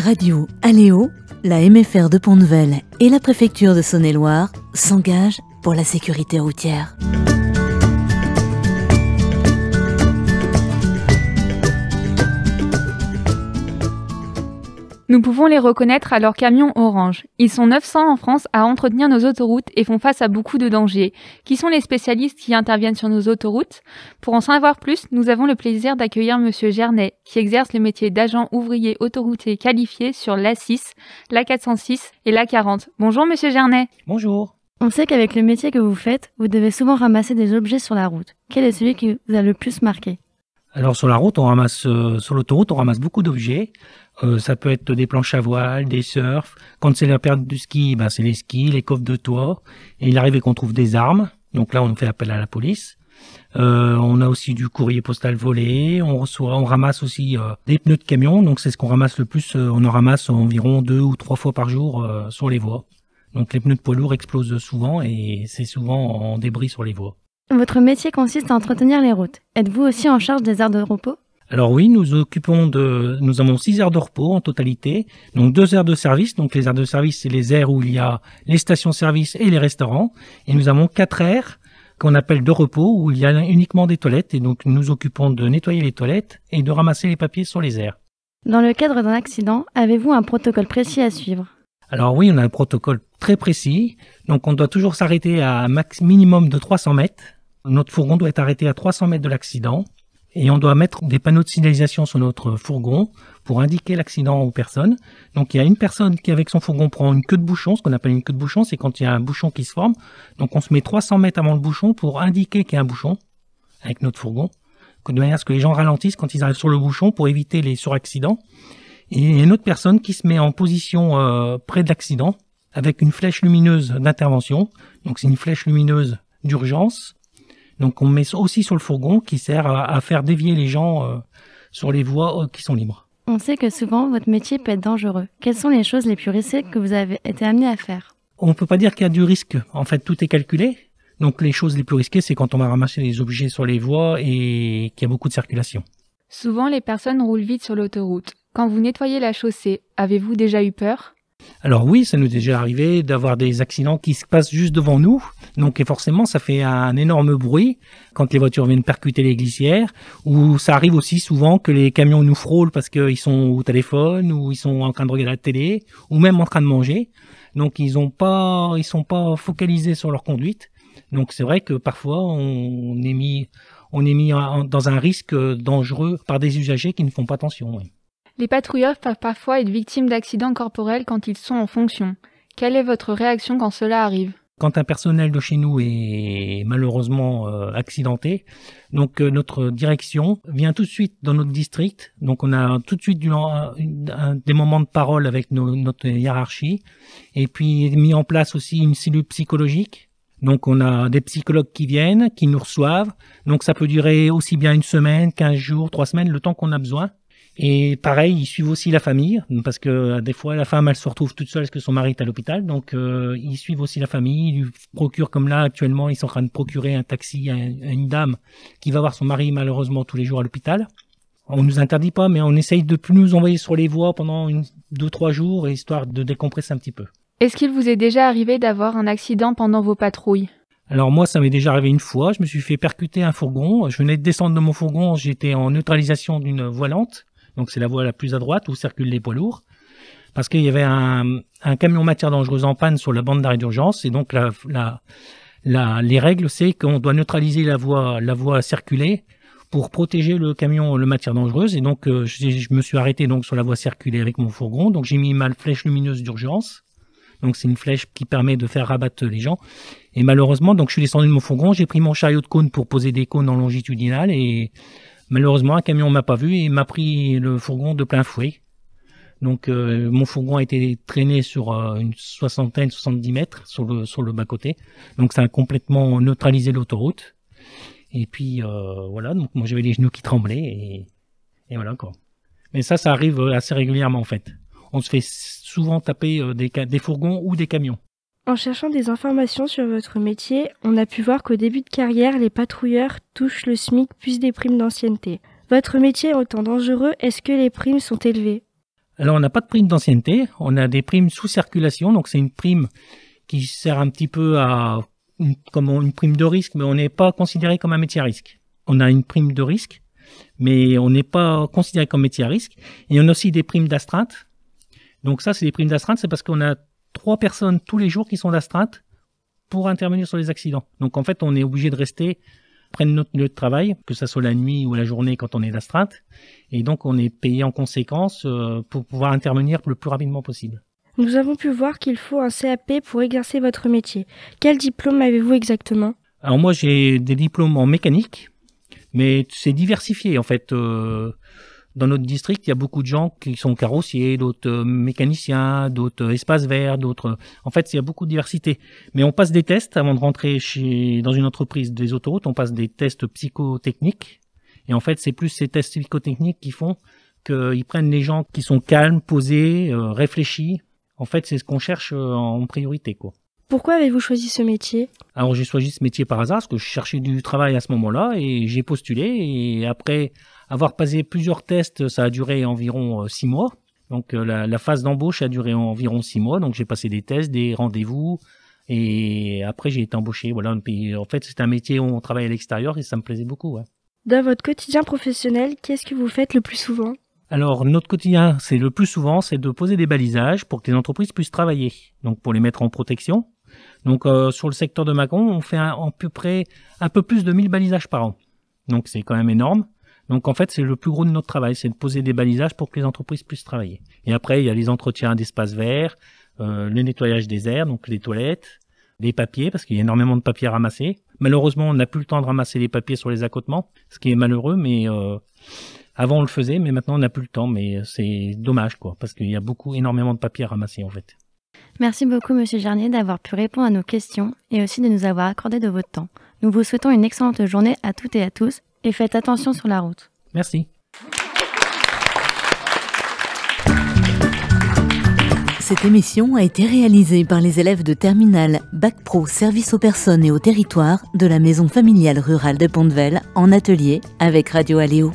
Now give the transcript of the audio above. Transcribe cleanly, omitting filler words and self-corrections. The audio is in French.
Radio Aléo, la MFR de Pont-Nevel et la préfecture de Saône-et-Loire s'engagent pour la sécurité routière. Nous pouvons les reconnaître à leurs camions orange. Ils sont 900 en France à entretenir nos autoroutes et font face à beaucoup de dangers. Qui sont les spécialistes qui interviennent sur nos autoroutes? Pour en savoir plus, nous avons le plaisir d'accueillir Monsieur Gernet, qui exerce le métier d'agent ouvrier autoroutier qualifié sur l'A6, l'A406 et l'A40. Bonjour Monsieur Gernet. Bonjour. On sait qu'avec le métier que vous faites, vous devez souvent ramasser des objets sur la route. Quel est celui qui vous a le plus marqué? Alors sur la route, sur l'autoroute, on ramasse beaucoup d'objets. Ça peut être des planches à voile, des surfs. Quand c'est la période du ski, c'est les skis, les coffres de toit. Et il arrive qu'on trouve des armes. Donc là, on fait appel à la police. On a aussi du courrier postal volé. On ramasse aussi des pneus de camion. Donc c'est ce qu'on ramasse le plus. On en ramasse environ 2 ou 3 fois par jour sur les voies. Donc les pneus de poids lourds explosent souvent et c'est souvent en débris sur les voies. Votre métier consiste à entretenir les routes. Êtes-vous aussi en charge des aires de repos? Alors oui, nous avons 6 aires de repos en totalité, donc 2 aires de service. Donc les aires de service, c'est les aires où il y a les stations-service et les restaurants. Et nous avons 4 aires qu'on appelle de repos, où il y a uniquement des toilettes. Et donc nous nous occupons de nettoyer les toilettes et de ramasser les papiers sur les aires. Dans le cadre d'un accident, avez-vous un protocole précis à suivre? Alors oui, on a un protocole très précis. Donc on doit toujours s'arrêter à un minimum de 300 mètres. Notre fourgon doit être arrêté à 300 mètres de l'accident. Et on doit mettre des panneaux de signalisation sur notre fourgon pour indiquer l'accident aux personnes. Donc il y a une personne qui avec son fourgon prend une queue de bouchon. Ce qu'on appelle une queue de bouchon, c'est quand il y a un bouchon qui se forme. Donc on se met 300 mètres avant le bouchon pour indiquer qu'il y a un bouchon avec notre fourgon, de manière à ce que les gens ralentissent quand ils arrivent sur le bouchon pour éviter les suraccidents. Et il y a une autre personne qui se met en position près de l'accident avec une flèche lumineuse d'intervention. Donc c'est une flèche lumineuse d'urgence. Donc on met aussi sur le fourgon qui sert à faire dévier les gens sur les voies qui sont libres. On sait que souvent votre métier peut être dangereux. Quelles sont les choses les plus risquées que vous avez été amené à faire? On ne peut pas dire qu'il y a du risque. En fait, tout est calculé. Donc les choses les plus risquées, c'est quand on va ramasser des objets sur les voies et qu'il y a beaucoup de circulation. Souvent, les personnes roulent vite sur l'autoroute. Quand vous nettoyez la chaussée, avez-vous déjà eu peur? Alors oui, ça nous est déjà arrivé d'avoir des accidents qui se passent juste devant nous. Donc et forcément, ça fait un énorme bruit quand les voitures viennent percuter les glissières. Ou ça arrive aussi souvent que les camions nous frôlent parce qu'ils sont au téléphone ou ils sont en train de regarder la télé ou même en train de manger. Donc ils sont pas focalisés sur leur conduite. Donc c'est vrai que parfois on est mis dans un risque dangereux par des usagers qui ne font pas attention. Oui. Les patrouilleurs peuvent parfois être victimes d'accidents corporels quand ils sont en fonction. Quelle est votre réaction quand cela arrive? Quand un personnel de chez nous est malheureusement accidenté, donc notre direction vient tout de suite dans notre district. Donc on a tout de suite des moments de parole avec notre hiérarchie. Et puis mis en place aussi une cellule psychologique. Donc on a des psychologues qui viennent, qui nous reçoivent. Donc ça peut durer aussi bien 1 semaine, 15 jours, 3 semaines, le temps qu'on a besoin. Et pareil, ils suivent aussi la famille, parce que des fois la femme elle se retrouve toute seule parce que son mari est à l'hôpital, donc ils suivent aussi la famille, ils lui procurent, comme là actuellement ils sont en train de procurer un taxi à une dame qui va voir son mari malheureusement tous les jours à l'hôpital. On nous interdit pas, mais on essaye de plus nous envoyer sur les voies pendant 2-3 jours, histoire de décompresser un petit peu. Est-ce qu'il vous est déjà arrivé d'avoir un accident pendant vos patrouilles? Alors moi, ça m'est déjà arrivé une fois, je me suis fait percuter un fourgon, je venais de descendre de mon fourgon, j'étais en neutralisation d'une voie lente. Donc c'est la voie la plus à droite où circulent les poids lourds. Parce qu'il y avait un camion matière dangereuse en panne sur la bande d'arrêt d'urgence. Et donc les règles, c'est qu'on doit neutraliser la voie circulée pour protéger le camion, le matière dangereuse. Et donc je me suis arrêté donc sur la voie circulée avec mon fourgon. Donc j'ai mis ma flèche lumineuse d'urgence. Donc c'est une flèche qui permet de faire rabattre les gens. Et malheureusement, donc je suis descendu de mon fourgon, j'ai pris mon chariot de cône pour poser des cônes en longitudinal et malheureusement, un camion m'a pas vu et m'a pris le fourgon de plein fouet. Donc, mon fourgon a été traîné sur une 70 mètres sur le bas-côté. Donc, ça a complètement neutralisé l'autoroute. Et puis, voilà. Donc, moi, j'avais les genoux qui tremblaient et voilà, quoi. Mais ça arrive assez régulièrement, en fait. On se fait souvent taper des fourgons ou des camions. En cherchant des informations sur votre métier, on a pu voir qu'au début de carrière, les patrouilleurs touchent le SMIC plus des primes d'ancienneté. Votre métier étant dangereux, est-ce que les primes sont élevées? Alors, on n'a pas de prime d'ancienneté, on a des primes sous circulation, donc c'est une prime qui sert un petit peu comme une prime de risque, mais on n'est pas considéré comme un métier à risque. On a une prime de risque, mais on n'est pas considéré comme métier à risque. Et on a aussi des primes d'astreinte. Donc ça, c'est des primes d'astreinte, c'est parce qu'on a 3 personnes tous les jours qui sont d'astreinte pour intervenir sur les accidents. Donc en fait, on est obligé de rester près de notre lieu de travail, que ce soit la nuit ou la journée quand on est d'astreinte. Et donc on est payé en conséquence pour pouvoir intervenir le plus rapidement possible. Nous avons pu voir qu'il faut un CAP pour exercer votre métier. Quel diplôme avez-vous exactement? Alors moi, j'ai des diplômes en mécanique, mais c'est diversifié en fait. Dans notre district, il y a beaucoup de gens qui sont carrossiers, d'autres mécaniciens, d'autres espaces verts, d'autres... En fait, il y a beaucoup de diversité. Mais on passe des tests avant de rentrer dans une entreprise des autoroutes. On passe des tests psychotechniques. Et en fait, c'est plus ces tests psychotechniques qui font qu'ils prennent les gens qui sont calmes, posés, réfléchis. En fait, c'est ce qu'on cherche en priorité, quoi. Pourquoi avez-vous choisi ce métier? Alors, j'ai choisi ce métier par hasard parce que je cherchais du travail à ce moment-là et j'ai postulé. Et après avoir passé plusieurs tests, ça a duré environ 6 mois. Donc, la phase d'embauche a duré environ 6 mois. Donc, j'ai passé des tests, des rendez-vous et après, j'ai été embauché. Voilà. Et en fait, c'est un métier où on travaille à l'extérieur et ça me plaisait beaucoup. Ouais. Dans votre quotidien professionnel, qu'est-ce que vous faites le plus souvent? Alors, notre quotidien, c'est le plus souvent, c'est de poser des balisages pour que les entreprises puissent travailler. Donc, pour les mettre en protection. Donc, sur le secteur de Mâcon, on fait à peu près un peu plus de 1000 balisages par an. Donc, c'est quand même énorme. Donc, en fait, c'est le plus gros de notre travail, c'est de poser des balisages pour que les entreprises puissent travailler. Et après, il y a les entretiens d'espaces verts, le nettoyage des aires, donc les toilettes, les papiers, parce qu'il y a énormément de papiers à ramasser. Malheureusement, on n'a plus le temps de ramasser les papiers sur les accotements, ce qui est malheureux, mais avant on le faisait, mais maintenant on n'a plus le temps, mais c'est dommage, quoi, parce qu'il y a énormément de papiers à ramasser, en fait. Merci beaucoup, Monsieur Jarnier, d'avoir pu répondre à nos questions et aussi de nous avoir accordé de votre temps. Nous vous souhaitons une excellente journée à toutes et à tous et faites attention sur la route. Merci. Cette émission a été réalisée par les élèves de terminale Bac Pro Service aux personnes et au territoire de la Maison familiale rurale de Pont-de-Vel en atelier avec Radio Aléo.